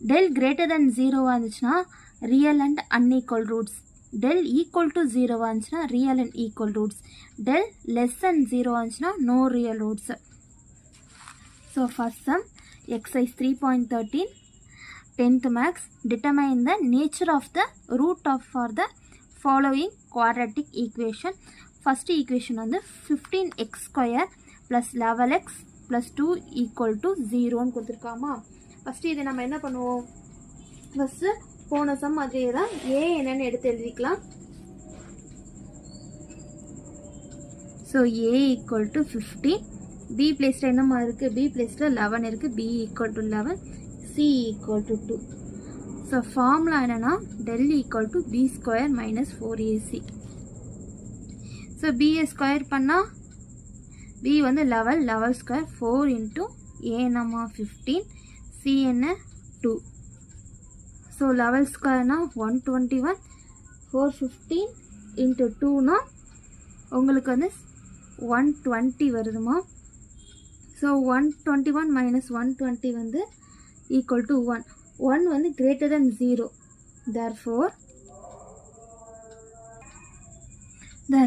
del greater than 0 வந்துச்சுன்னா real and unequal roots. del equal to 0 வந்துச்சுன்னா real and equal roots. del less than 0 வந்துச்சுன்னா no real roots. So first sum exercise 3.13 10th max, determine the nature of the root of for the following quadratic equation. First equation வந்து 15x square plus 11x plus 2 equal to 0 ன்னு கொடுத்துருக்காமா. First இதை நம்ம என்ன பண்ணுவோம், first போன some அதே தான் ஏ என்னன்னு எடுத்து எழுதிக்கலாம். So a equal to 15, b பிளேஸில் என்னமா இருக்குது, பி பிளேஸில் 11 இருக்குது, b equal to 11, c equal to 2. So formula என்னென்னா del equal to b square minus 4ac. So b square பண்ணால் பி வந்து 11 ஸ்கொயர் 4 இன்ட்டு ஏ என்னம்மா 15, சி என்ன 2. ஸோ 11 ஸ்கொயர்னா 121, 415 இன்ட்டு 2னா உங்களுக்கு வந்து 120 வருதுமா. ஸோ 121 மைனஸ் 120 வந்து ஈக்குவல் டு 1. 1 வந்து கிரேட்டர் தென் 0. therefore the